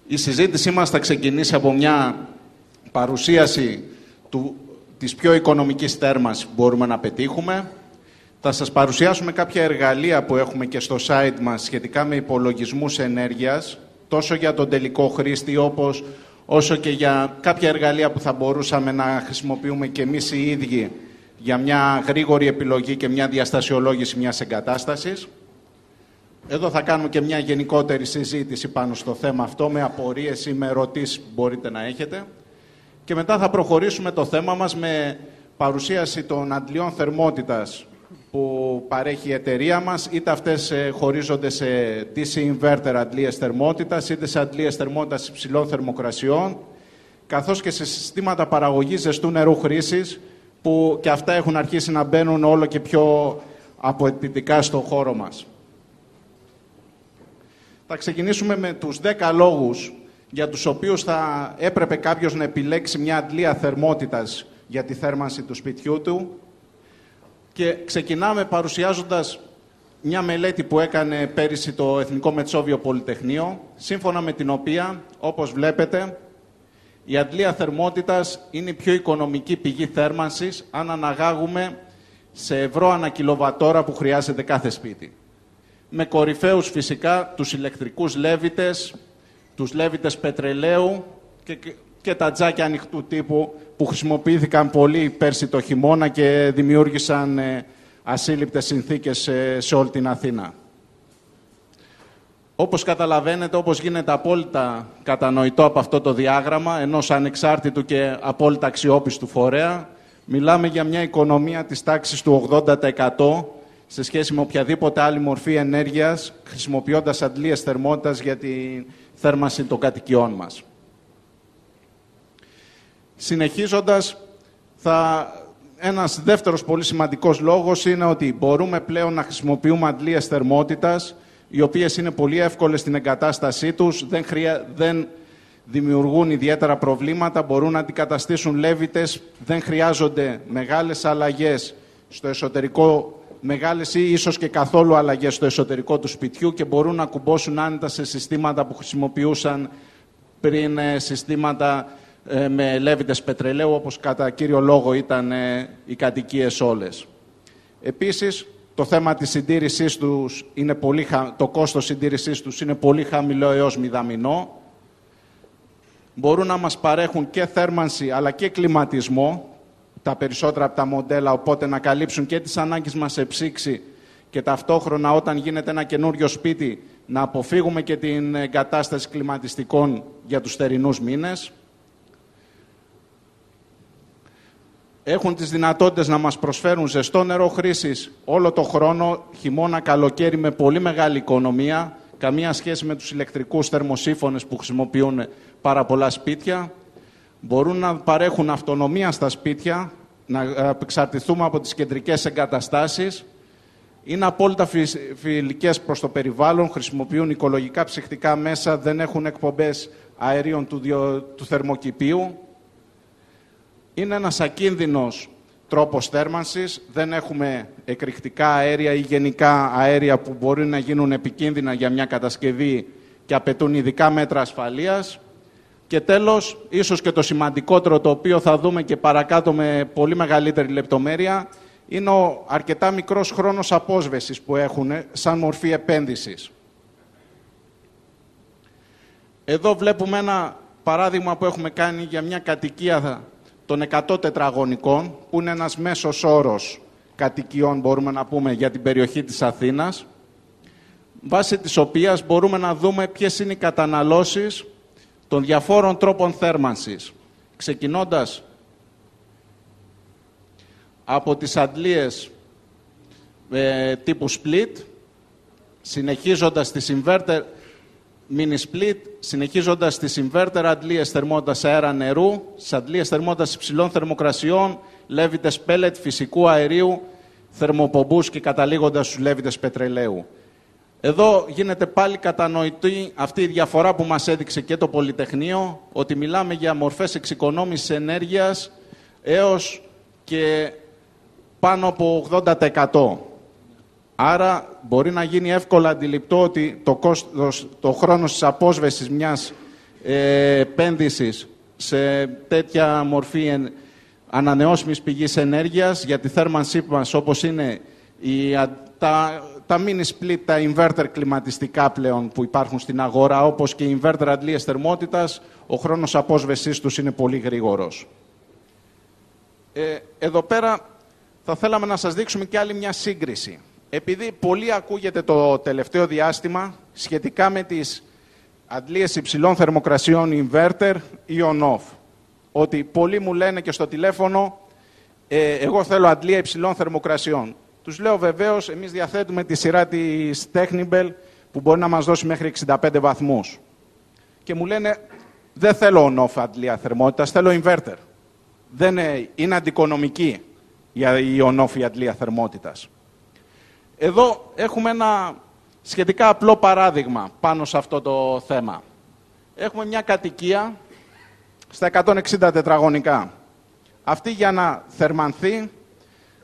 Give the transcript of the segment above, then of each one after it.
Η συζήτησή μας θα ξεκινήσει από μια παρουσίαση της πιο οικονομικής θέρμανσης που μπορούμε να πετύχουμε. Θα σας παρουσιάσουμε κάποια εργαλεία που έχουμε και στο site μας σχετικά με υπολογισμούς ενέργειας, τόσο για τον τελικό χρήστη όσο και για κάποια εργαλεία που θα μπορούσαμε να χρησιμοποιούμε και εμείς οι ίδιοι για μια γρήγορη επιλογή και μια διαστασιολόγηση μιας εγκατάστασης. Εδώ θα κάνουμε και μια γενικότερη συζήτηση πάνω στο θέμα αυτό, με απορίες ή με ερωτήσεις που μπορείτε να έχετε. Και μετά θα προχωρήσουμε το θέμα μας με παρουσίαση των αντλιών θερμότητας που παρέχει η εταιρεία μας, είτε αυτές χωρίζονται σε DC inverter αντλίες θερμότητας, είτε σε αντλίες θερμότητας υψηλών θερμοκρασιών, καθώς και σε συστήματα παραγωγής ζεστού νερού χρήσης, που και αυτά έχουν αρχίσει να μπαίνουν όλο και πιο αποαιτητικά στο χώρο μας. Θα ξεκινήσουμε με τους 10 λόγους για τους οποίους θα έπρεπε κάποιος να επιλέξει μια αντλία θερμότητας για τη θέρμανση του σπιτιού του. Και ξεκινάμε παρουσιάζοντας μια μελέτη που έκανε πέρυσι το Εθνικό Μετσόβιο Πολυτεχνείο, σύμφωνα με την οποία, όπως βλέπετε, η αντλία θερμότητας είναι η πιο οικονομική πηγή θέρμανσης αν αναγάγουμε σε ευρώ ανά κιλοβατόρα που χρειάζεται κάθε σπίτι. Με κορυφαίους φυσικά τους ηλεκτρικούς λέβητες, τους λέβητες πετρελαίου και τα τζάκια ανοιχτού τύπου που χρησιμοποιήθηκαν πολύ πέρσι το χειμώνα και δημιούργησαν ασύλληπτες συνθήκες σε όλη την Αθήνα. Όπως καταλαβαίνετε, όπως γίνεται απόλυτα κατανοητό από αυτό το διάγραμμα, ενός ανεξάρτητου και απόλυτα αξιόπιστου φορέα, μιλάμε για μια οικονομία της τάξης του 80% σε σχέση με οποιαδήποτε άλλη μορφή ενέργειας, χρησιμοποιώντας αντλίες θερμότητας για τη θέρμανση των κατοικιών μας. Συνεχίζοντας, ένας δεύτερος πολύ σημαντικός λόγος είναι ότι μπορούμε πλέον να χρησιμοποιούμε αντλίες θερμότητας, οι οποίες είναι πολύ εύκολες στην εγκατάστασή τους, δεν δημιουργούν ιδιαίτερα προβλήματα, μπορούν να αντικαταστήσουν λέβητες, δεν χρειάζονται μεγάλες αλλαγές στο εσωτερικό, μεγάλες ή ίσως και καθόλου αλλαγές στο εσωτερικό του σπιτιού και μπορούν να κουμπώσουν άνετα σε συστήματα που χρησιμοποιούσαν πριν, συστήματα με λέβητες πετρελαίου, όπως κατά κύριο λόγο ήταν οι κατοικίες όλες. Επίσης, το θέμα της συντήρησής τους το κόστος συντήρησής τους είναι πολύ χαμηλό έως μηδαμινό. Μπορούν να μας παρέχουν και θέρμανση αλλά και κλιματισμό, τα περισσότερα από τα μοντέλα, οπότε να καλύψουν και τις ανάγκες μας σε ψήξη και ταυτόχρονα όταν γίνεται ένα καινούριο σπίτι να αποφύγουμε και την εγκατάσταση κλιματιστικών για τους θερινούς μήνες. Έχουν τις δυνατότητες να μας προσφέρουν ζεστό νερό χρήσης όλο το χρόνο, χειμώνα, καλοκαίρι, με πολύ μεγάλη οικονομία, καμία σχέση με τους ηλεκτρικούς θερμοσύφωνες που χρησιμοποιούν πάρα πολλά σπίτια. Μπορούν να παρέχουν αυτονομία στα σπίτια, να εξαρτηθούμε από τις κεντρικές εγκαταστάσεις. Είναι απόλυτα φιλικές προς το περιβάλλον, χρησιμοποιούν οικολογικά ψυχτικά μέσα, δεν έχουν εκπομπές αερίων του θερμοκηπίου. Είναι ένας ακίνδυνος τρόπος θέρμανσης, δεν έχουμε εκρηκτικά αέρια ή γενικά αέρια που μπορεί να γίνουν επικίνδυνα για μια κατασκευή και απαιτούν ειδικά μέτρα ασφαλείας. Και τέλος, ίσως και το σημαντικότερο, το οποίο θα δούμε και παρακάτω με πολύ μεγαλύτερη λεπτομέρεια, είναι ο αρκετά μικρός χρόνος απόσβεσης που έχουν σαν μορφή επένδυσης. Εδώ βλέπουμε ένα παράδειγμα που έχουμε κάνει για μια κατοικία των 100 τετραγωνικών, που είναι ένας μέσος όρος κατοικιών, μπορούμε να πούμε, για την περιοχή της Αθήνας, βάσει της οποίας μπορούμε να δούμε ποιες είναι οι καταναλώσεις των διαφόρων τρόπων θέρμανσης, ξεκινώντας από τις αντλίες τύπου split, συνεχίζοντας τις inverter mini split, συνεχίζοντας στις inverter αντλίες θερμότητας αέρα νερού, στις αντλίες θερμότητας υψηλών θερμοκρασιών, λέβητες pellet φυσικού αερίου, θερμοπομπούς και καταλήγοντας στους λέβητες πετρελαίου. Εδώ γίνεται πάλι κατανοητή αυτή η διαφορά που μας έδειξε και το Πολυτεχνείο, ότι μιλάμε για μορφές εξοικονόμησης ενέργειας έως και πάνω από 80%. Άρα μπορεί να γίνει εύκολα αντιληπτό ότι το χρόνος της απόσβεσης μιας επένδυσης σε τέτοια μορφή ανανεώσιμης πηγής ενέργειας για τη θέρμανσή μας, όπως είναι τα mini split, τα inverter κλιματιστικά πλέον που υπάρχουν στην αγορά, όπως και οι inverter αντλίες θερμότητας, ο χρόνος απόσβεσής τους είναι πολύ γρήγορος. Εδώ πέρα θα θέλαμε να σας δείξουμε και άλλη μια σύγκριση. Επειδή πολύ ακούγεται το τελευταίο διάστημα σχετικά με τις αντλίες υψηλών θερμοκρασιών inverter ή on-off. Ότι πολλοί μου λένε και στο τηλέφωνο, εγώ θέλω αντλία υψηλών θερμοκρασιών. Τους λέω βεβαίως, εμείς διαθέτουμε τη σειρά της Technibel που μπορεί να μας δώσει μέχρι 65 βαθμούς. Και μου λένε, δεν θέλω on-off αντλία θερμότητας, θέλω inverter. Δεν είναι αντικονομική η on-off η αντλία θερμότητας. Εδώ έχουμε ένα σχετικά απλό παράδειγμα πάνω σε αυτό το θέμα. Έχουμε μια κατοικία στα 160 τετραγωνικά. Αυτή για να θερμανθεί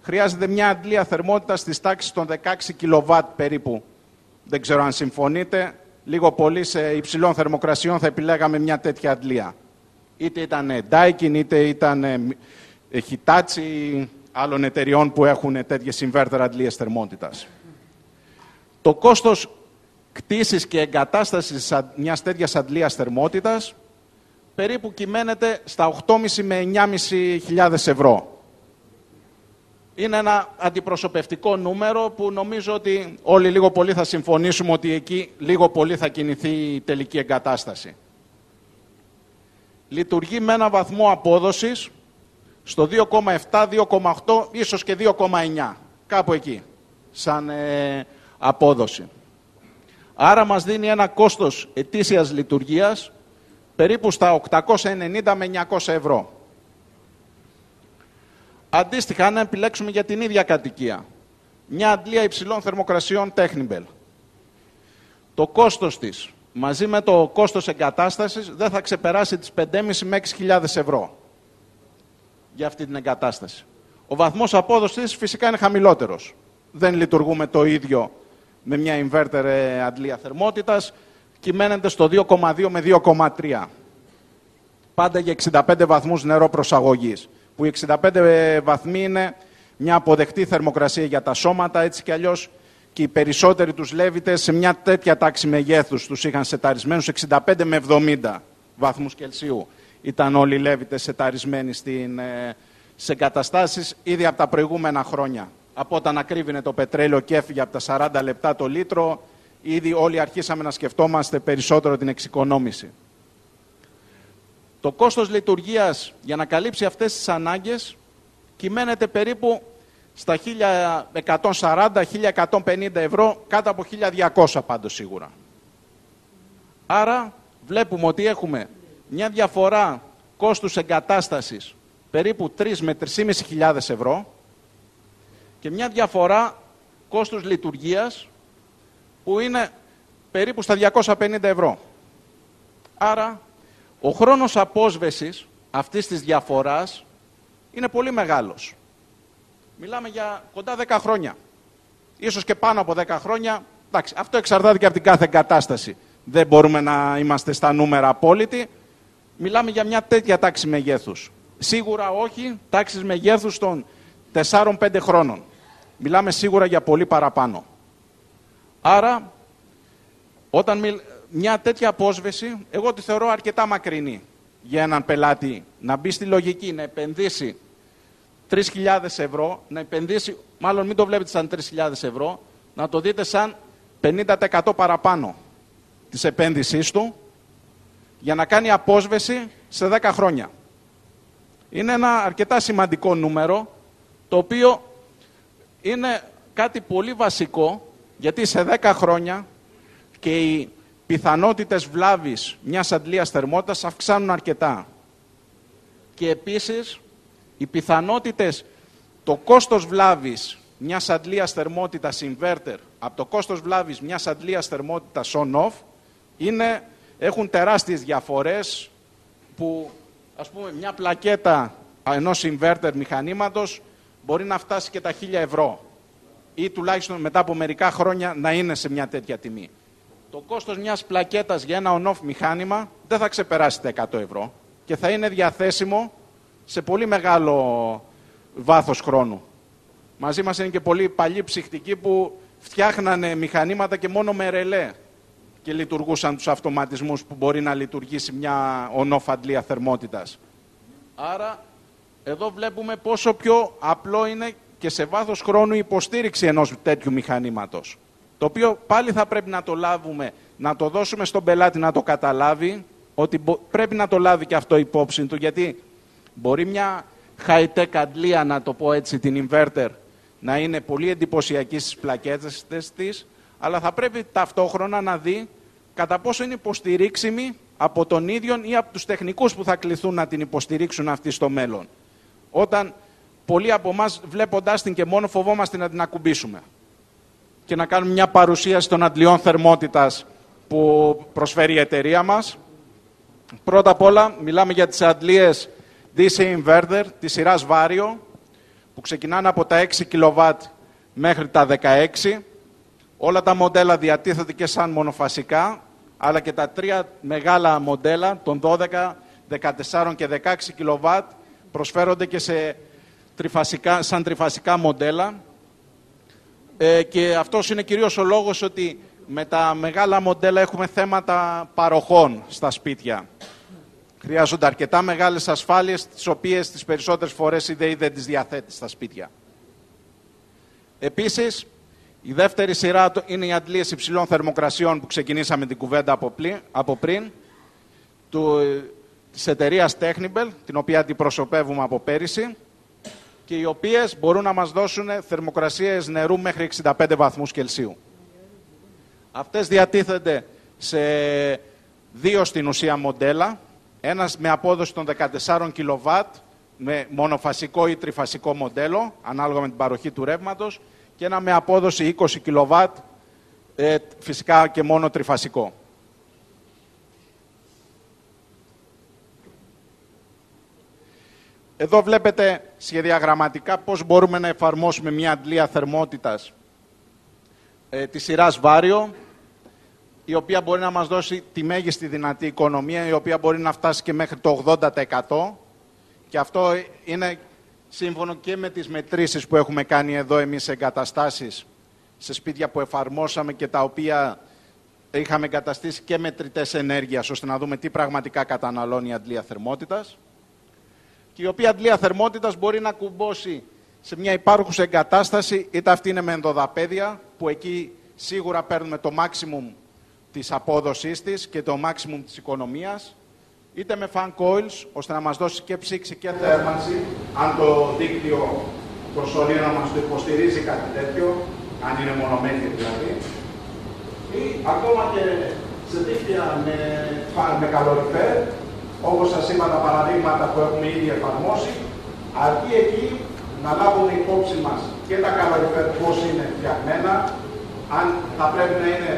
χρειάζεται μια αντλία θερμότητας στις τάξεις των 16 κιλοβάτ περίπου. Δεν ξέρω αν συμφωνείτε. Λίγο πολύ σε υψηλών θερμοκρασιών θα επιλέγαμε μια τέτοια αντλία. Είτε ήταν Daikin, είτε ήταν Hitachi, άλλων εταιριών που έχουν τέτοιες inverter αντλίες θερμότητας. Το κόστος κτήσης και εγκατάστασης μιας τέτοιας αντλίας θερμότητας περίπου κυμαίνεται στα 8.500 με 9.500 ευρώ. Είναι ένα αντιπροσωπευτικό νούμερο που νομίζω ότι όλοι λίγο πολύ θα συμφωνήσουμε ότι εκεί λίγο πολύ θα κινηθεί η τελική εγκατάσταση. Λειτουργεί με ένα βαθμό απόδοσης στο 2,7, 2,8, ίσως και 2,9. Κάπου εκεί, σαν απόδοση. Άρα μας δίνει ένα κόστος ετήσιας λειτουργίας περίπου στα 890 με 900 ευρώ. Αντίστοιχα, αν επιλέξουμε για την ίδια κατοικία, μια αντλία υψηλών θερμοκρασιών Technibel, το κόστος της, μαζί με το κόστος εγκατάστασης, δεν θα ξεπεράσει τις 5.500 με 6.000 ευρώ για αυτή την εγκατάσταση. Ο βαθμός απόδοσης φυσικά είναι χαμηλότερος. Δεν λειτουργούμε το ίδιο με μια inverter αντλία θερμότητας, κυμαίνεται στο 2,2 με 2,3. Πάντα για 65 βαθμούς νερό προσαγωγής, που οι 65 βαθμοί είναι μια αποδεκτή θερμοκρασία για τα σώματα, έτσι κι αλλιώς και οι περισσότεροι τους Λέβητες σε μια τέτοια τάξη μεγέθους τους είχαν σεταρισμένους 65 με 70 βαθμούς Κελσίου. Ήταν όλοι οι Λέβητες σεταρισμένοι σε εγκαταστάσεις ήδη από τα προηγούμενα χρόνια. Από όταν ακρίβεινε το πετρέλαιο και έφυγε από τα 40 λεπτά το λίτρο, ήδη όλοι αρχίσαμε να σκεφτόμαστε περισσότερο την εξοικονόμηση. Το κόστος λειτουργίας για να καλύψει αυτές τις ανάγκες κυμαίνεται περίπου στα 1.140-1.150 ευρώ, κάτω από 1.200 πάντως σίγουρα. Άρα βλέπουμε ότι έχουμε μια διαφορά κόστους εγκατάστασης περίπου 3 με 3.500 ευρώ και μια διαφορά κόστους λειτουργίας που είναι περίπου στα 250 ευρώ. Άρα ο χρόνος απόσβεσης αυτής της διαφοράς είναι πολύ μεγάλος. Μιλάμε για κοντά 10 χρόνια. Ίσως και πάνω από 10 χρόνια. Εντάξει, αυτό εξαρτάται και από την κάθε εγκατάσταση. Δεν μπορούμε να είμαστε στα νούμερα απόλυτοι. Μιλάμε για μια τέτοια τάξη μεγέθους. Σίγουρα όχι τάξεις μεγέθους των 4-5 χρόνων. Μιλάμε σίγουρα για πολύ παραπάνω. Άρα, όταν μια τέτοια απόσβεση, εγώ τη θεωρώ αρκετά μακρινή για έναν πελάτη να μπει στη λογική, να επενδύσει 3.000 ευρώ, να επενδύσει, μάλλον μην το βλέπετε σαν 3.000 ευρώ, να το δείτε σαν 50% παραπάνω της επένδυσής του για να κάνει απόσβεση σε 10 χρόνια. Είναι ένα αρκετά σημαντικό νούμερο, το οποίο είναι κάτι πολύ βασικό, γιατί σε 10 χρόνια και οι πιθανότητες βλάβης μιας αντλίας θερμότητας αυξάνουν αρκετά. Και επίσης, οι πιθανότητες, το κόστος βλάβης μιας αντλίας θερμότητας inverter από το κόστος βλάβης μιας αντλίας θερμότητας on-off έχουν τεράστιες διαφορές που, ας πούμε, μια πλακέτα ενός inverter μηχανήματος μπορεί να φτάσει και τα 1.000 ευρώ ή τουλάχιστον μετά από μερικά χρόνια να είναι σε μια τέτοια τιμή. Το κόστος μιας πλακέτας για ένα on-off μηχάνημα δεν θα ξεπεράσει τα 100 ευρώ και θα είναι διαθέσιμο σε πολύ μεγάλο βάθος χρόνου. Μαζί μας είναι και πολλοί παλιοί ψυχτικοί που φτιάχνανε μηχανήματα και μόνο με ρελέ και λειτουργούσαν τους αυτοματισμούς που μπορεί να λειτουργήσει μια on-off αντλία θερμότητας. Άρα, εδώ βλέπουμε πόσο πιο απλό είναι και σε βάθος χρόνου η υποστήριξη ενός τέτοιου μηχανήματος. Το οποίο πάλι θα πρέπει να το λάβουμε, να το δώσουμε στον πελάτη να το καταλάβει, ότι πρέπει να το λάβει και αυτό υπόψη του, γιατί μπορεί μια high-tech αντλία, να το πω έτσι, την inverter, να είναι πολύ εντυπωσιακή στις πλακέτες της, αλλά θα πρέπει ταυτόχρονα να δει κατά πόσο είναι υποστηρίξιμη από τον ίδιο ή από τους τεχνικούς που θα κληθούν να την υποστηρίξουν αυτή στο μέλλον. Όταν πολλοί από εμάς βλέποντάς την και μόνο φοβόμαστε να την ακουμπήσουμε και να κάνουμε μια παρουσίαση των αντλιών θερμότητας που προσφέρει η εταιρεία μας. Πρώτα απ' όλα μιλάμε για τις αντλίες DC Inverter της σειράς Vario, που ξεκινάνε από τα 6 kW μέχρι τα 16. Όλα τα μοντέλα διατίθεται και σαν μονοφασικά, αλλά και τα τρία μεγάλα μοντέλα, των 12, 14 και 16 kW, προσφέρονται και σαν τριφασικά μοντέλα. Και αυτός είναι κυρίως ο λόγος ότι με τα μεγάλα μοντέλα έχουμε θέματα παροχών στα σπίτια. Χρειάζονται αρκετά μεγάλες ασφάλειες, τις οποίες τις περισσότερες φορές η ΔΕΗ δεν τις διαθέτει στα σπίτια. Επίσης, η δεύτερη σειρά είναι οι αντλίες υψηλών θερμοκρασιών που ξεκινήσαμε την κουβέντα από πριν, της εταιρείας Technibel, την οποία αντιπροσωπεύουμε από πέρυσι, και οι οποίες μπορούν να μας δώσουν θερμοκρασίες νερού μέχρι 65 βαθμούς Κελσίου. Αυτές διατίθενται σε δύο στην ουσία μοντέλα, ένας με απόδοση των 14 kW, με μονοφασικό ή τριφασικό μοντέλο, ανάλογα με την παροχή του ρεύματος, και ένα με απόδοση 20 kW, φυσικά και μόνο τριφασικό. Εδώ βλέπετε σχεδιαγραμματικά πώς μπορούμε να εφαρμόσουμε μια αντλία θερμότητας της σειράς Vario, η οποία μπορεί να μας δώσει τη μέγιστη δυνατή οικονομία, η οποία μπορεί να φτάσει και μέχρι το 80%. Και αυτό είναι σύμφωνο και με τις μετρήσεις που έχουμε κάνει εδώ εμείς εγκαταστάσεις σε σπίτια που εφαρμόσαμε και τα οποία είχαμε εγκαταστήσει και μετρητές ενέργειας, ώστε να δούμε τι πραγματικά καταναλώνει η αντλία θερμότητας. Και η οποία αντλία θερμότητας μπορεί να κουμπώσει σε μια υπάρχουσα εγκατάσταση, είτε αυτή είναι με ενδοδαπέδια, που εκεί σίγουρα παίρνουμε το maximum της απόδοσής της και το maximum της οικονομίας, είτε με fan coils, ώστε να μας δώσει και ψήξη και θέρμανση, αν το δίκτυο των σωλήνων μας το υποστηρίζει κάτι τέτοιο, αν είναι μονομέτρη δηλαδή, ή ακόμα και σε δίκτυα με καλοριφέρ, όπως σας είπα τα παραδείγματα που έχουμε ήδη εφαρμόσει, αρκεί εκεί να λάβουμε υπόψη μας και τα καλοριφέρ πώς είναι φτιαγμένα, αν θα πρέπει να είναι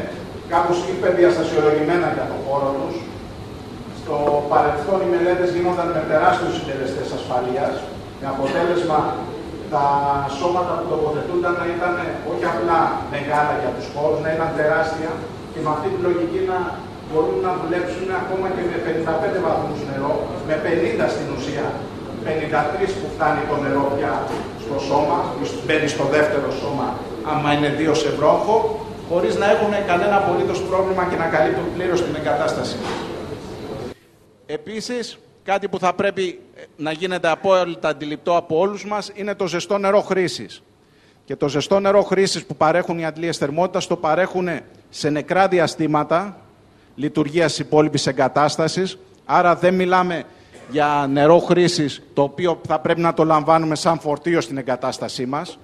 κάπως υπερδιαστασιολογημένα για το χώρο τους. Στο παρελθόν οι μελέτες γίνονταν με τεράστιους συντελεστές ασφαλείας, με αποτέλεσμα τα σώματα που τοποθετούνταν να ήταν όχι απλά μεγάλα για τους χώρους, να ήταν τεράστια και με αυτή τη λογική να μπορούν να δουλέψουν ακόμα και με 55 βαθμούς νερό, με 50 στην ουσία, 53 που φτάνει το νερό πια στο σώμα, μπαίνει στο δεύτερο σώμα, άμα είναι 2 σε βρόχο, χωρίς να έχουν κανένα απολύτως πρόβλημα και να καλύπτουν πλήρως την εγκατάσταση. Επίσης, κάτι που θα πρέπει να γίνεται απόλυτα αντιληπτό από όλους μας είναι το ζεστό νερό χρήσης. Και το ζεστό νερό χρήσης που παρέχουν οι αντλίες θερμότητας το παρέχουν σε νεκρά διαστήματα λειτουργίας της υπόλοιπης εγκατάστασης. Άρα δεν μιλάμε για νερό χρήσης το οποίο θα πρέπει να το λαμβάνουμε σαν φορτίο στην εγκατάστασή μας.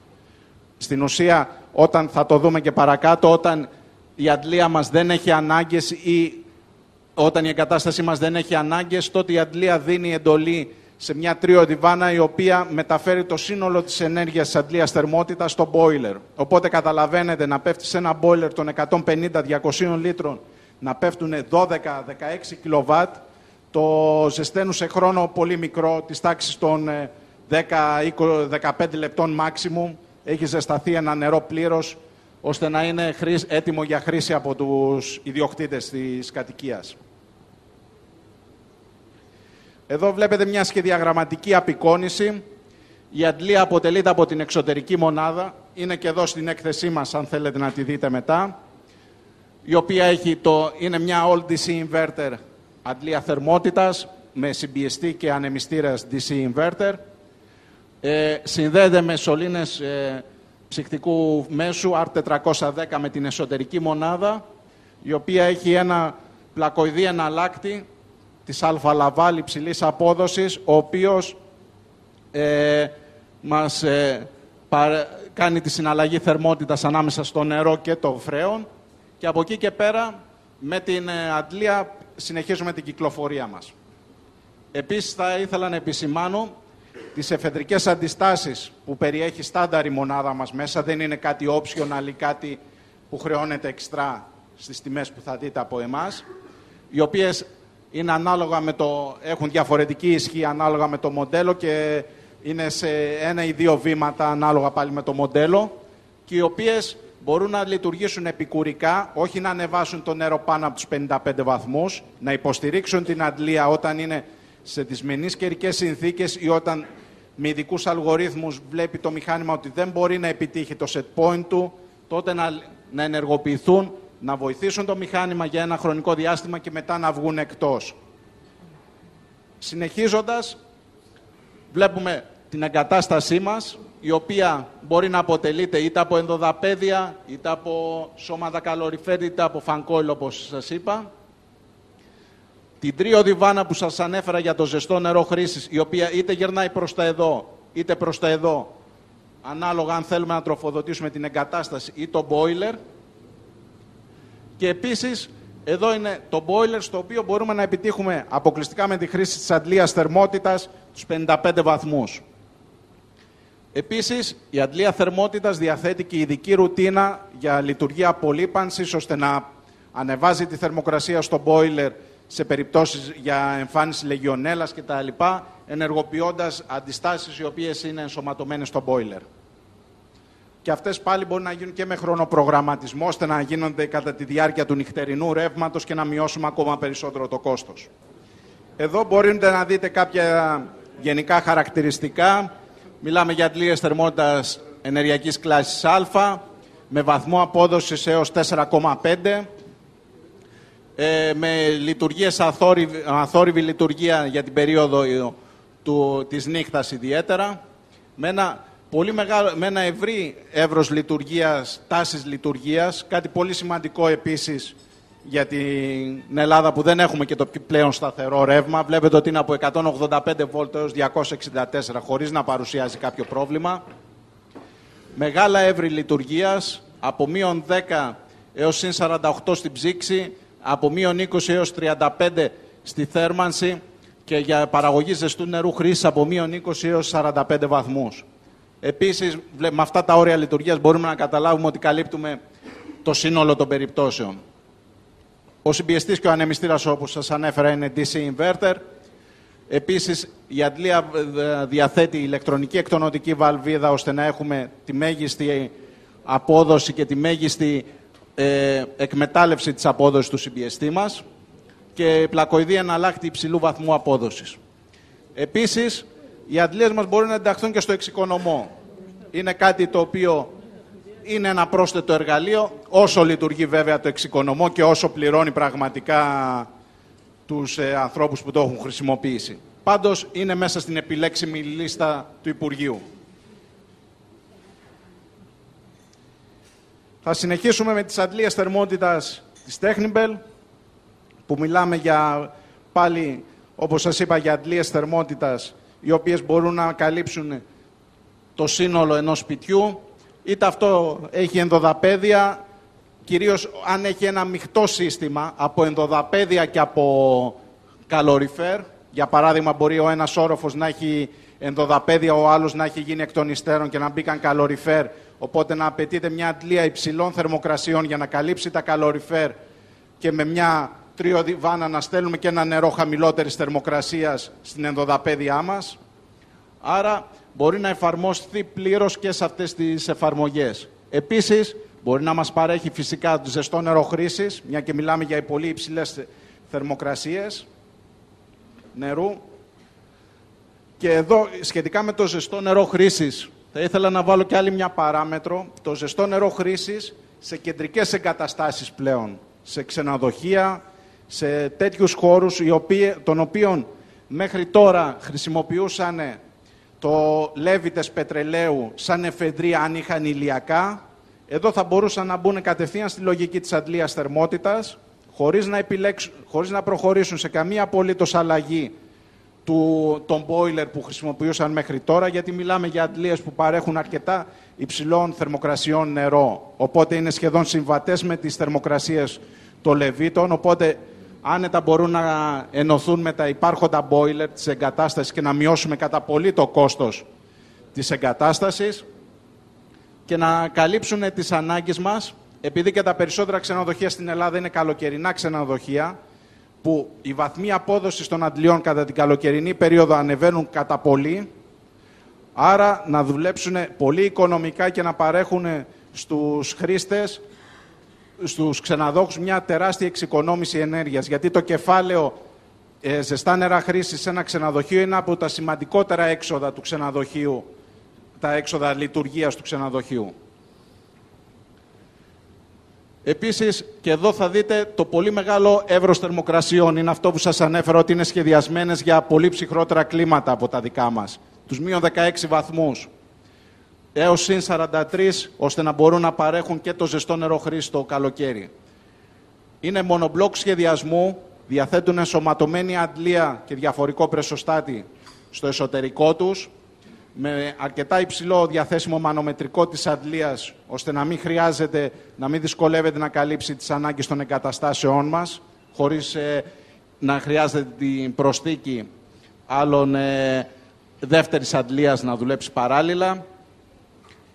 Στην ουσία, όταν θα το δούμε και παρακάτω, όταν η αντλία μας δεν έχει ανάγκες ή όταν η εγκατάστασή μας δεν έχει ανάγκες, τότε η αντλία δίνει εντολή σε μια τρίωδη βάνα η οποία μεταφέρει το σύνολο της ενέργειας της αντλίας θερμότητας στο boiler. Οπότε καταλαβαίνετε να πέφτει σε ένα boiler των 150-200 λίτρων να πέφτουν 12-16 kW, το ζεσταίνουν σε χρόνο πολύ μικρό, της τάξης των 10-15 λεπτών maximum, έχει ζεσταθεί ένα νερό πλήρως, ώστε να είναι έτοιμο για χρήση από τους ιδιοκτήτες της κατοικίας. Εδώ βλέπετε μια σχεδιαγραμματική απεικόνηση. Η αντλία αποτελείται από την εξωτερική μονάδα. Είναι και εδώ στην έκθεσή μας, αν θέλετε να τη δείτε μετά. Η οποία είναι μια all DC inverter αντλία θερμότητας με συμπιεστή και ανεμιστήρας DC inverter. Συνδέεται με σωλήνες ψυκτικού μέσου R410 με την εσωτερική μονάδα, η οποία έχει ένα πλακοειδή εναλλάκτη της αλφα-λαβάλ υψηλής απόδοσης, ο οποίος μας κάνει τη συναλλαγή θερμότητας ανάμεσα στο νερό και το φρέον, και από εκεί και πέρα με την αντλία συνεχίζουμε την κυκλοφορία μας. Επίσης θα ήθελα να επισημάνω τις εφεδρικές αντιστάσεις που περιέχει στάνταρ η μονάδα μας μέσα. Δεν είναι κάτι optional ή κάτι που χρεώνεται εξτρά στις τιμές που θα δείτε από εμάς, οι οποίες είναι ανάλογα έχουν διαφορετική ισχύ ανάλογα με το μοντέλο και είναι σε 1 ή 2 βήματα ανάλογα πάλι με το μοντέλο, και οι οποίες μπορούν να λειτουργήσουν επικουρικά, όχι να ανεβάσουν το νερό πάνω από τους 55 βαθμούς, να υποστηρίξουν την αντλία όταν είναι σε δυσμενείς καιρικές συνθήκες ή όταν με ειδικούς αλγορίθμους βλέπει το μηχάνημα ότι δεν μπορεί να επιτύχει το set point του, τότε να ενεργοποιηθούν, να βοηθήσουν το μηχάνημα για ένα χρονικό διάστημα και μετά να βγουν εκτός. Συνεχίζοντας, βλέπουμε την εγκατάστασή μας, η οποία μπορεί να αποτελείται είτε από ενδοδαπέδια, είτε από σώματα καλοριφέρ, είτε από φανκόιλ, όπως σας είπα. Την τρίωδη βάνα που σας ανέφερα για το ζεστό νερό χρήσης, η οποία είτε γυρνάει προς τα εδώ, είτε προς τα εδώ, ανάλογα αν θέλουμε να τροφοδοτήσουμε την εγκατάσταση ή το boiler. Και επίσης, εδώ είναι το boiler, στο οποίο μπορούμε να επιτύχουμε αποκλειστικά με τη χρήση της αντλίας θερμότητας τους 55 βαθμούς. Επίσης, η αντλία θερμότητας διαθέτει και ειδική ρουτίνα για λειτουργία απολύπανσης, ώστε να ανεβάζει τη θερμοκρασία στο boiler σε περιπτώσεις για εμφάνιση λεγιονέλας κτλ., ενεργοποιώντας αντιστάσεις οι οποίες είναι ενσωματωμένες στο boiler. Και αυτές πάλι μπορούν να γίνουν και με χρονοπρογραμματισμό, ώστε να γίνονται κατά τη διάρκεια του νυχτερινού ρεύματος και να μειώσουμε ακόμα περισσότερο το κόστος. Εδώ μπορείτε να δείτε κάποια γενικά χαρακτηριστικά. Μιλάμε για αντλίες θερμότητας ενεργειακής κλάσης Α, με βαθμό απόδοσης έως 4,5, με λειτουργίες αθόρυβη λειτουργία για την περίοδο της νύχτας ιδιαίτερα, με ένα ευρύ εύρος λειτουργίας, τάσης λειτουργίας, κάτι πολύ σημαντικό επίσης για την Ελλάδα που δεν έχουμε και το πλέον σταθερό ρεύμα. Βλέπετε ότι είναι από 185 βόλτ έως 264 χωρίς να παρουσιάζει κάποιο πρόβλημα. Μεγάλα εύρη λειτουργίας, από μείον 10 έως συν 48 στην ψήξη, από μείον 20 έως 35 στη θέρμανση και για παραγωγή ζεστού νερού χρήσης από μείον 20 έως 45 βαθμούς. Επίσης, με αυτά τα όρια λειτουργίας μπορούμε να καταλάβουμε ότι καλύπτουμε το σύνολο των περιπτώσεων. Ο συμπιεστής και ο ανεμιστήρας, όπως σας ανέφερα, είναι DC inverter. Επίσης, η αντλία διαθέτει ηλεκτρονική εκτονωτική βαλβίδα, ώστε να έχουμε τη μέγιστη απόδοση και τη μέγιστη εκμετάλλευση της απόδοσης του συμπιεστή μας, και πλακοειδή εναλλάκτη υψηλού βαθμού απόδοσης. Επίσης, οι αντλίες μας μπορούν να ενταχθούν και στο εξοικονομό. Είναι κάτι το οποίο είναι ένα πρόσθετο εργαλείο, όσο λειτουργεί βέβαια το εξοικονομό και όσο πληρώνει πραγματικά τους ανθρώπους που το έχουν χρησιμοποιήσει. Πάντως, είναι μέσα στην επιλέξιμη λίστα του Υπουργείου. Θα συνεχίσουμε με τις αντλίες θερμότητας της Technibel, που μιλάμε για, πάλι, όπως σας είπα, για αντλίες θερμότητας, οι οποίες μπορούν να καλύψουν το σύνολο ενός σπιτιού. Είτε αυτό έχει ενδοδαπέδια, κυρίως αν έχει ένα μειχτό σύστημα από ενδοδαπέδια και από καλοριφέρ. Για παράδειγμα, μπορεί ο ένας όροφος να έχει ενδοδαπέδια, ο άλλος να έχει γίνει εκ των υστέρων και να μπήκαν καλοριφέρ. Οπότε να απαιτείται μια αντλία υψηλών θερμοκρασιών για να καλύψει τα καλοριφέρ και με μια τρίωδη βάνα να στέλνουμε και ένα νερό χαμηλότερης θερμοκρασίας στην ενδοδαπέδιά μας. Άρα μπορεί να εφαρμοστεί πλήρως και σε αυτές τις εφαρμογές. Επίσης, μπορεί να μας παρέχει φυσικά το ζεστό νερό χρήσης, μια και μιλάμε για πολύ υψηλές θερμοκρασίες νερού. Και εδώ, σχετικά με το ζεστό νερό χρήσης, θα ήθελα να βάλω και άλλη μια παράμετρο. Το ζεστό νερό χρήσης σε κεντρικές εγκαταστάσεις πλέον, σε ξενοδοχεία, σε τέτοιους χώρους, των οποίων μέχρι τώρα χρησιμοποιούσαν το λέβητες πετρελαίου σαν εφεδρεία αν είχαν ηλιακά. Εδώ θα μπορούσαν να μπουν κατευθείαν στη λογική της αντλίας θερμότητας, χωρίς να προχωρήσουν σε καμία απολύτως αλλαγή των boiler που χρησιμοποιούσαν μέχρι τώρα, γιατί μιλάμε για αντλίες που παρέχουν αρκετά υψηλών θερμοκρασιών νερό, οπότε είναι σχεδόν συμβατές με τις θερμοκρασίες των λεβίτων, οπότε άνετα μπορούν να ενωθούν με τα υπάρχοντα boiler της εγκατάστασης και να μειώσουμε κατά πολύ το κόστος της εγκατάστασης και να καλύψουν τις ανάγκες μας, επειδή και τα περισσότερα ξενοδοχεία στην Ελλάδα είναι καλοκαιρινά ξενοδοχεία, που οι βαθμοί απόδοσης των αντλιών κατά την καλοκαιρινή περίοδο ανεβαίνουν κατά πολύ, άρα να δουλέψουν πολύ οικονομικά και να παρέχουν στους χρήστες, στους ξενοδόχους, μια τεράστια εξοικονόμηση ενέργειας. Γιατί το κεφάλαιο ζεστά νερά χρήσης σε ένα ξενοδοχείο είναι από τα σημαντικότερα έξοδα του ξενοδοχείου, τα έξοδα λειτουργίας του ξενοδοχείου. Επίσης, και εδώ θα δείτε το πολύ μεγάλο εύρος θερμοκρασιών. Είναι αυτό που σας ανέφερα, ότι είναι σχεδιασμένες για πολύ ψυχρότερα κλίματα από τα δικά μας. Τους μείον 16 βαθμούς έως συν 43, ώστε να μπορούν να παρέχουν και το ζεστό νερό χρήση το καλοκαίρι. Είναι μονομπλοκ σχεδιασμού, διαθέτουν ενσωματωμένη αντλία και διαφορικό πρεσοστάτη στο εσωτερικό τους, με αρκετά υψηλό διαθέσιμο μανομετρικό της αντλίας, ώστε να μην χρειάζεται, να μην δυσκολεύεται να καλύψει τις ανάγκες των εγκαταστάσεών μας, χωρίς να χρειάζεται την προσθήκη άλλων δεύτερης αντλίας να δουλέψει παράλληλα.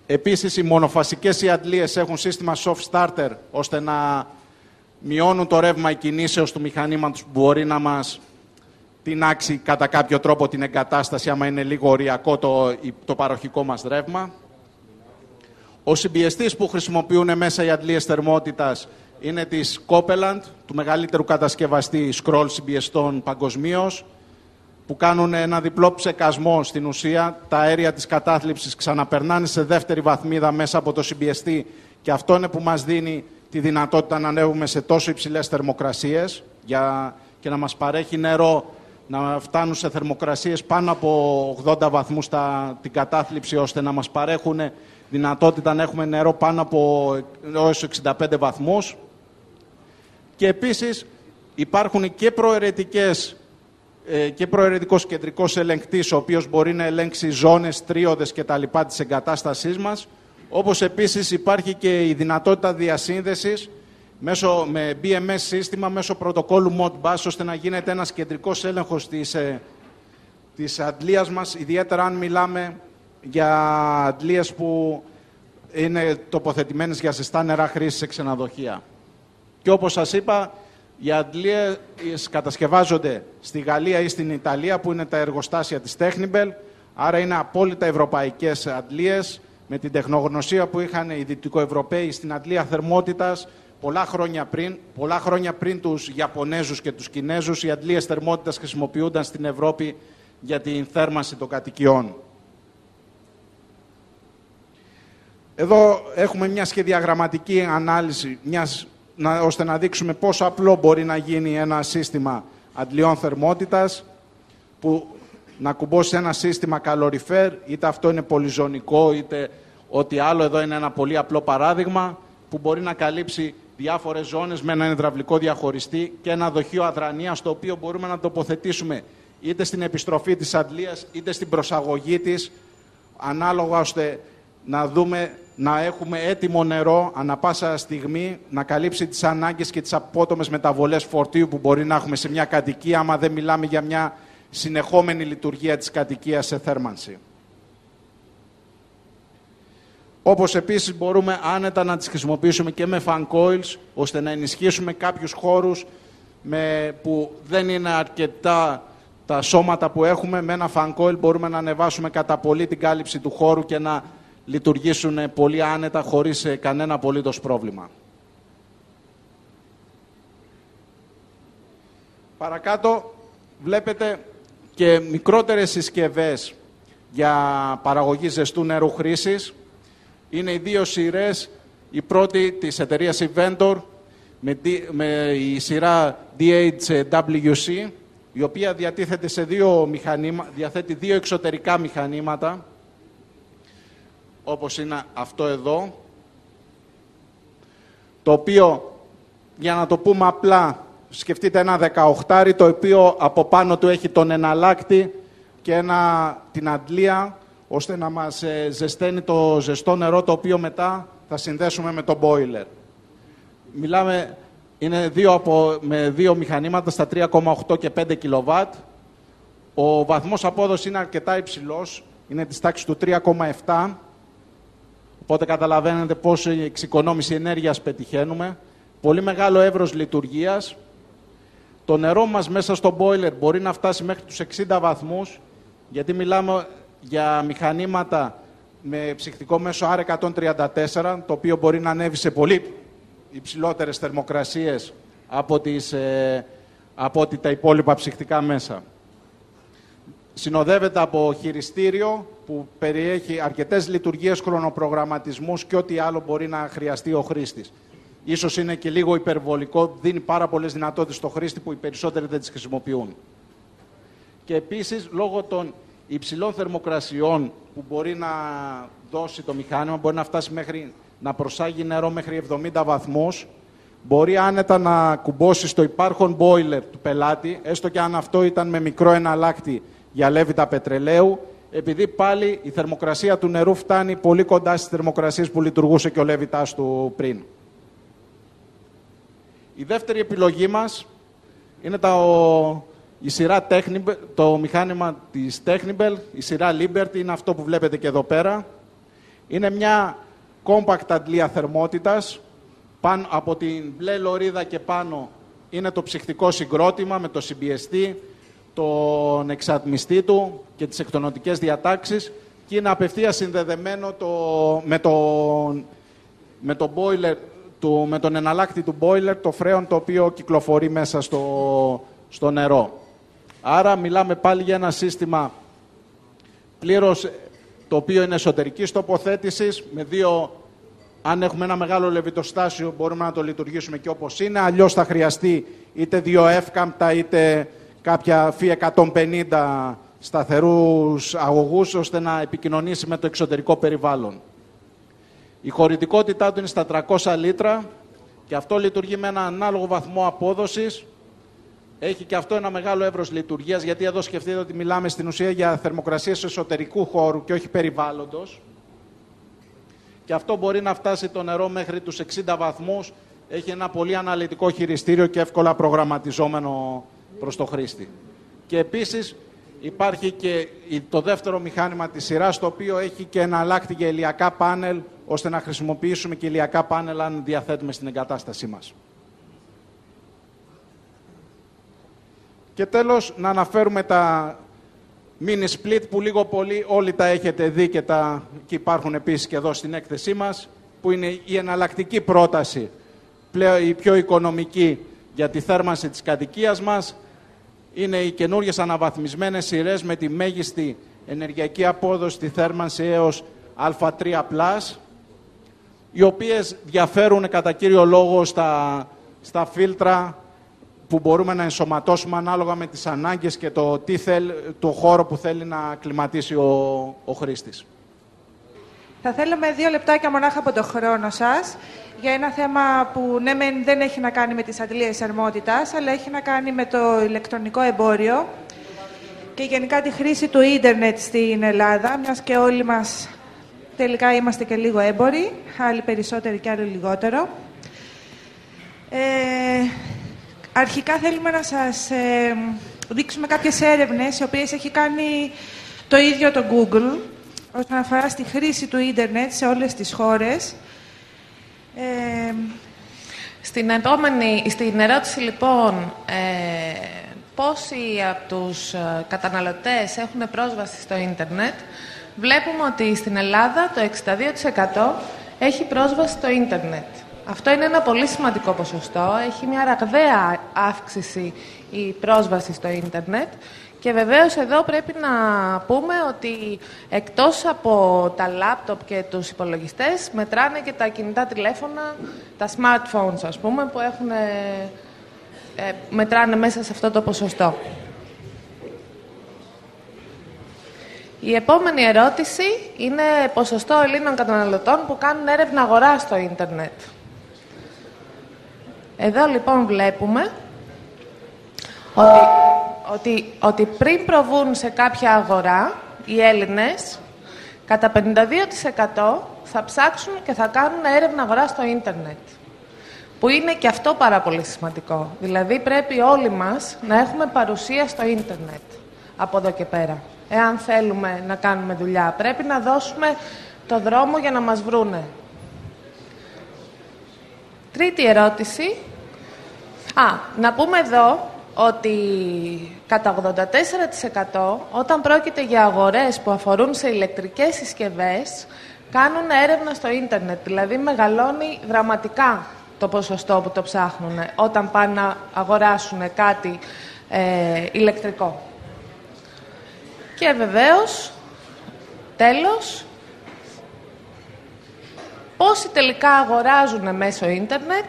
Επίσης, οι μονοφασικές οι αντλίες έχουν σύστημα soft starter, ώστε να μειώνουν το ρεύμα κινήσεως του μηχανήματος που μπορεί να μας τινάξει κατά κάποιο τρόπο την εγκατάσταση, άμα είναι λίγο οριακό το παροχικό μας ρεύμα. Ο συμπιεστής που χρησιμοποιούν μέσα οι αντλίες θερμότητας είναι της Copeland, του μεγαλύτερου κατασκευαστή scroll συμπιεστών παγκοσμίως, που κάνουν ένα διπλό ψεκασμό στην ουσία. Τα αέρια της κατάθλιψης ξαναπερνάνε σε δεύτερη βαθμίδα μέσα από το συμπιεστή και αυτό είναι που μας δίνει τη δυνατότητα να ανέβουμε σε τόσο υψηλές θερμοκρασίες και να μας παρέχει νερό να φτάνουν σε θερμοκρασίες πάνω από 80 βαθμούς την κατάθλιψη, ώστε να μας παρέχουν δυνατότητα να έχουμε νερό πάνω από έως 65 βαθμούς. Και επίσης υπάρχουν και προαιρετικός κεντρικός ελεγκτής, ο οποίος μπορεί να ελέγξει ζώνες, τρίοδες και τα λοιπά της εγκατάστασής μας, όπως επίσης υπάρχει και η δυνατότητα διασύνδεσης με BMS σύστημα, μέσω πρωτοκόλλου Modbus, ώστε να γίνεται ένας κεντρικός έλεγχος της αντλίας μας, ιδιαίτερα αν μιλάμε για αντλίες που είναι τοποθετημένες για ζεστά νερά χρήση σε ξενοδοχεία. Και όπως σας είπα, οι αντλίες κατασκευάζονται στη Γαλλία ή στην Ιταλία, που είναι τα εργοστάσια της Technibel, άρα είναι απόλυτα ευρωπαϊκές αντλίες, με την τεχνογνωσία που είχαν οι Δυτικοευρωπαίοι στην αντλία θερμότητας πολλά χρόνια πριν τους Ιαπωνέζους και τους Κινέζους. Οι αντλίες θερμότητας χρησιμοποιούνταν στην Ευρώπη για την θέρμανση των κατοικιών. Εδώ έχουμε μια σχεδιαγραμματική ανάλυση, ώστε να δείξουμε πόσο απλό μπορεί να γίνει ένα σύστημα αντλιών θερμότητας, που να κουμπώσει ένα σύστημα καλοριφέρ, είτε αυτό είναι πολυζωνικό, είτε ό,τι άλλο. Εδώ είναι ένα πολύ απλό παράδειγμα, που μπορεί να καλύψει διάφορες ζώνες με έναν υδραυλικό διαχωριστή και ένα δοχείο αδρανείας, το οποίο μπορούμε να τοποθετήσουμε είτε στην επιστροφή της αντλίας, είτε στην προσαγωγή της, ανάλογα, ώστε να έχουμε έτοιμο νερό ανά πάσα στιγμή, να καλύψει τις ανάγκες και τις απότομες μεταβολές φορτίου που μπορεί να έχουμε σε μια κατοικία, άμα δεν μιλάμε για μια συνεχόμενη λειτουργία της κατοικίας σε θέρμανση. Όπως επίσης μπορούμε άνετα να τις χρησιμοποιήσουμε και με fan coils, ώστε να ενισχύσουμε κάποιους χώρους που δεν είναι αρκετά τα σώματα που έχουμε. Με ένα fan coil μπορούμε να ανεβάσουμε κατά πολύ την κάλυψη του χώρου και να λειτουργήσουν πολύ άνετα, χωρίς κανένα απολύτως πρόβλημα. Παρακάτω βλέπετε και μικρότερες συσκευές για παραγωγή ζεστού νερού χρήσης. Είναι οι δύο σειρές, η πρώτη της εταιρείας Inventor με η σειρά DHWC, η οποία διατίθεται σε διαθέτει δύο εξωτερικά μηχανήματα, όπως είναι αυτό εδώ, το οποίο, για να το πούμε απλά, σκεφτείτε ένα 18, το οποίο από πάνω του έχει τον εναλλάκτη και την αντλία, ώστε να μας ζεσταίνει το ζεστό νερό, το οποίο μετά θα συνδέσουμε με το boiler. Είναι με δύο μηχανήματα στα 3,8 και 5 κιλοβάτ. Ο βαθμός απόδοσης είναι αρκετά υψηλός, είναι της τάξης του 3,7, οπότε καταλαβαίνετε πόσο εξοικονόμηση ενέργειας πετυχαίνουμε. Πολύ μεγάλο εύρος λειτουργίας. Το νερό μας μέσα στο boiler μπορεί να φτάσει μέχρι τους 60 βαθμούς, γιατί μιλάμε για μηχανήματα με ψυχτικό μέσο R134, το οποίο μπορεί να ανέβει σε πολύ υψηλότερες θερμοκρασίες από ότι τα υπόλοιπα ψυχτικά μέσα. Συνοδεύεται από χειριστήριο που περιέχει αρκετές λειτουργίες, χρονοπρογραμματισμούς και ό,τι άλλο μπορεί να χρειαστεί ο χρήστης. Ίσως είναι και λίγο υπερβολικό, δίνει πάρα πολλές δυνατότητες στο χρήστη που οι περισσότεροι δεν τις χρησιμοποιούν. Και επίσης, λόγω των υψηλών θερμοκρασιών που μπορεί να δώσει το μηχάνημα, μπορεί να φτάσει να προσάγει νερό μέχρι 70 βαθμούς, μπορεί άνετα να κουμπώσει στο υπάρχον boiler του πελάτη, έστω και αν αυτό ήταν με μικρό εναλλάκτη για λέβητα πετρελαίου, επειδή πάλι η θερμοκρασία του νερού φτάνει πολύ κοντά στις θερμοκρασίες που λειτουργούσε και ο λέβητάς του πριν. Η δεύτερη επιλογή μας είναι η σειρά το μηχάνημα της Technibel, η σειρά Liberty, είναι αυτό που βλέπετε και εδώ πέρα. Είναι μια compact αντλία θερμότητας. Πάνω από την μπλε λωρίδα και πάνω είναι το ψυχτικό συγκρότημα με το συμπιεστή, τον εξατμιστή του και τις εκτονωτικές διατάξεις, και είναι απευθείας συνδεδεμένο με το boiler, με τον εναλλάκτη του boiler, το φρέον το οποίο κυκλοφορεί μέσα στο νερό. Άρα μιλάμε πάλι για ένα σύστημα πλήρως, το οποίο είναι εσωτερικής τοποθέτησης, αν έχουμε ένα μεγάλο λεβιτοστάσιο μπορούμε να το λειτουργήσουμε και όπως είναι, αλλιώς θα χρειαστεί είτε δύο εύκαμπτα είτε κάποια Φι 150 σταθερούς αγωγούς, ώστε να επικοινωνήσει με το εξωτερικό περιβάλλον. Η χωρητικότητά του είναι στα 300 λίτρα και αυτό λειτουργεί με ένα ανάλογο βαθμό απόδοσης. Έχει και αυτό ένα μεγάλο εύρος λειτουργίας, γιατί εδώ σκεφτείτε ότι μιλάμε στην ουσία για θερμοκρασίες εσωτερικού χώρου και όχι περιβάλλοντος. Και αυτό μπορεί να φτάσει το νερό μέχρι τους 60 βαθμούς. Έχει ένα πολύ αναλυτικό χειριστήριο και εύκολα προγραμματιζόμενο προς το χρήστη. Και επίσης υπάρχει και το δεύτερο μηχάνημα της σειράς, το οποίο έχει και εναλλάκτη για ηλιακά πάνελ, ώστε να χρησιμοποιήσουμε και ηλιακά πάνελ αν διαθέτουμε στην εγκατάστασή μας. Και τέλος, να αναφέρουμε τα mini split που λίγο πολύ όλοι τα έχετε δει και υπάρχουν επίσης και εδώ στην έκθεσή μας, που είναι η εναλλακτική πρόταση, πλέον η πιο οικονομική για τη θέρμανση της κατοικίας μας. Είναι οι καινούργιες αναβαθμισμένες σειρές με τη μέγιστη ενεργειακή απόδοση στη θέρμανση έως Α3+, οι οποίες διαφέρουν κατά κύριο λόγο στα φίλτρα που μπορούμε να ενσωματώσουμε ανάλογα με τις ανάγκες και το χώρο που θέλει να κλιματίσει ο χρήστης. Θα θέλαμε 2 λεπτάκια μονάχα από το χρόνο σας για ένα θέμα που ναι μεν δεν έχει να κάνει με τις αντλίες θερμότητας, αλλά έχει να κάνει με το ηλεκτρονικό εμπόριο και γενικά τη χρήση του ίντερνετ στην Ελλάδα, μιας και όλοι μας τελικά είμαστε και λίγο έμποροι, άλλοι περισσότεροι και άλλοι λιγότερο. Αρχικά θέλουμε να σας δείξουμε κάποιες έρευνες, οι οποίες έχει κάνει το ίδιο το Google, όσον αφορά στη χρήση του ίντερνετ σε όλες τις χώρες. Στην ερώτηση, λοιπόν, πόσοι από τους καταναλωτές έχουν πρόσβαση στο ίντερνετ, βλέπουμε ότι στην Ελλάδα το 62% έχει πρόσβαση στο ίντερνετ. Αυτό είναι ένα πολύ σημαντικό ποσοστό. Έχει μια ραγδαία αύξηση η πρόσβαση στο ίντερνετ. Και βεβαίως εδώ πρέπει να πούμε ότι εκτός από τα λάπτοπ και τους υπολογιστές, μετράνε και τα κινητά τηλέφωνα, τα smartphones ας πούμε, που μετράνε μέσα σε αυτό το ποσοστό. Η επόμενη ερώτηση είναι ποσοστό Ελλήνων καταναλωτών που κάνουν έρευνα αγοράς στο ίντερνετ. Εδώ λοιπόν βλέπουμε ότι πριν προβούν σε κάποια αγορά, οι Έλληνες κατά 52% θα ψάξουν και θα κάνουν έρευνα αγοράς στο ίντερνετ. Που είναι και αυτό πάρα πολύ σημαντικό. Δηλαδή πρέπει όλοι μας να έχουμε παρουσία στο ίντερνετ από εδώ και πέρα. Εάν θέλουμε να κάνουμε δουλειά, πρέπει να δώσουμε το δρόμο για να μας βρούνε. Τρίτη ερώτηση. Να πούμε εδώ ότι κατά 84% όταν πρόκειται για αγορές που αφορούν σε ηλεκτρικές συσκευές, κάνουν έρευνα στο ίντερνετ. Δηλαδή μεγαλώνει δραματικά το ποσοστό που το ψάχνουν όταν πάνε να αγοράσουν κάτι ηλεκτρικό. Και βεβαίως, τέλος, πόσοι τελικά αγοράζουν μέσω ίντερνετ,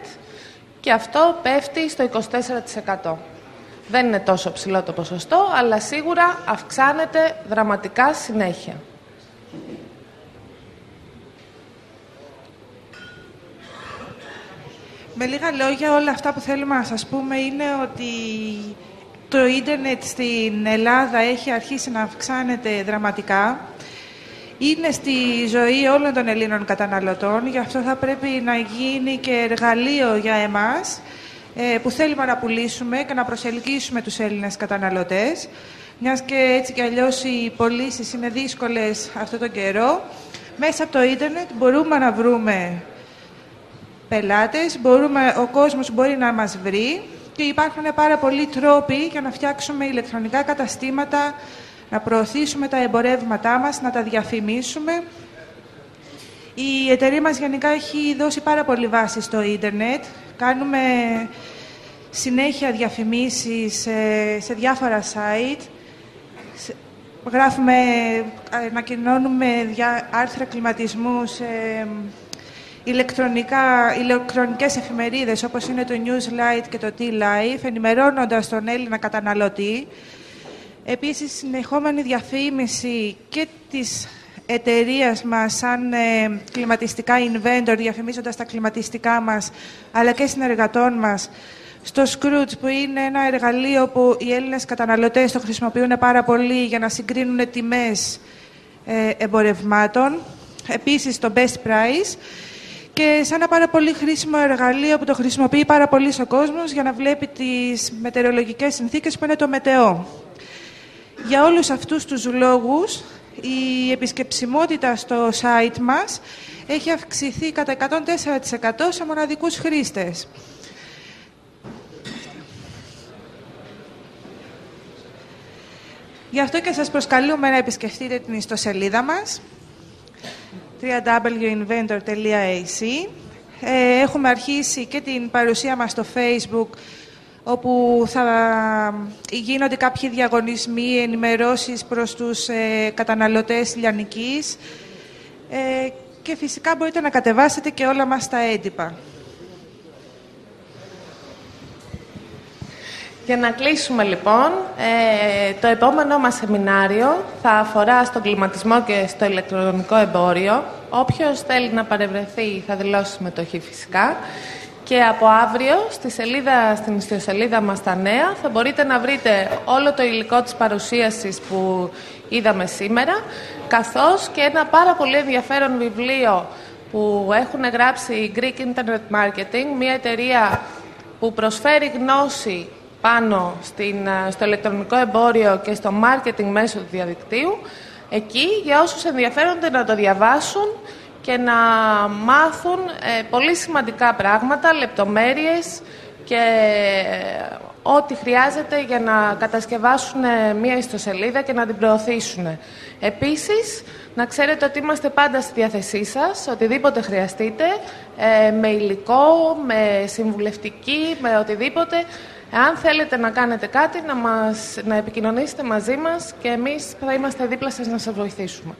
και αυτό πέφτει στο 24%. Δεν είναι τόσο ψηλό το ποσοστό, αλλά σίγουρα αυξάνεται δραματικά συνέχεια. Με λίγα λόγια, όλα αυτά που θέλουμε να σας πούμε είναι ότι το ίντερνετ στην Ελλάδα έχει αρχίσει να αυξάνεται δραματικά. Είναι στη ζωή όλων των Ελλήνων καταναλωτών, γι' αυτό θα πρέπει να γίνει και εργαλείο για εμάς, που θέλουμε να πουλήσουμε και να προσελκύσουμε τους Έλληνες καταναλωτές, μιας και έτσι κι αλλιώς οι πωλήσεις είναι δύσκολες αυτό τον καιρό. Μέσα από το ίντερνετ μπορούμε να βρούμε πελάτες, ο κόσμος μπορεί να μας βρει και υπάρχουν πάρα πολλοί τρόποι για να φτιάξουμε ηλεκτρονικά καταστήματα, να προωθήσουμε τα εμπορεύματά μας, να τα διαφημίσουμε. Η εταιρεία μας γενικά έχει δώσει πάρα πολύ βάση στο ίντερνετ. Κάνουμε συνέχεια διαφημίσεις σε διάφορα site. Ανακοινώνουμε άρθρα κλιματισμού σε ηλεκτρονικές εφημερίδες όπως είναι το Newslight και το T-Life, ενημερώνοντας τον Έλληνα καταναλωτή. Επίσης, συνεχόμενη διαφήμιση και της εταιρείας μας σαν κλιματιστικά inventor, διαφημίζοντας τα κλιματιστικά μας, αλλά και συνεργατών μας, στο Scrooge, που είναι ένα εργαλείο που οι Έλληνες καταναλωτές το χρησιμοποιούν πάρα πολύ για να συγκρίνουν τιμές εμπορευμάτων. Επίσης, το Best Price. Και σαν ένα πάρα πολύ χρήσιμο εργαλείο που το χρησιμοποιεί πάρα πολύ ο κόσμος για να βλέπει τις μετεωρολογικές συνθήκες, που είναι το μετεό. Για όλους αυτούς τους λόγους, η επισκεψιμότητα στο site μας έχει αυξηθεί κατά 104% σε μοναδικούς χρήστες. Γι' αυτό και σας προσκαλούμε να επισκεφτείτε την ιστοσελίδα μας, www.inventor.ac. Έχουμε αρχίσει και την παρουσία μας στο Facebook, όπου θα γίνονται κάποιοι διαγωνισμοί, ενημερώσεις προς τους καταναλωτές λιανικής, και φυσικά μπορείτε να κατεβάσετε και όλα μας τα έντυπα. Για να κλείσουμε λοιπόν, το επόμενό μας σεμινάριο θα αφορά στον κλιματισμό και στο ηλεκτρονικό εμπόριο. Όποιος θέλει να παρευρεθεί θα δηλώσει συμμετοχή φυσικά. Και από αύριο στην ιστοσελίδα μας τα νέα θα μπορείτε να βρείτε όλο το υλικό της παρουσίασης που είδαμε σήμερα, καθώς και ένα πάρα πολύ ενδιαφέρον βιβλίο που έχουν γράψει η Greek Internet Marketing, μια εταιρεία που προσφέρει γνώση πάνω στο ηλεκτρονικό εμπόριο και στο marketing μέσω του διαδικτύου. Εκεί, για όσους ενδιαφέρονται να το διαβάσουν και να μάθουν πολύ σημαντικά πράγματα, λεπτομέρειες και ό,τι χρειάζεται για να κατασκευάσουν μία ιστοσελίδα και να την προωθήσουν. Επίσης, να ξέρετε ότι είμαστε πάντα στη διάθεσή σας, οτιδήποτε χρειαστείτε, με υλικό, με συμβουλευτική, με οτιδήποτε. Αν θέλετε να κάνετε κάτι, να επικοινωνήσετε μαζί μας και εμείς θα είμαστε δίπλα σας να σας βοηθήσουμε.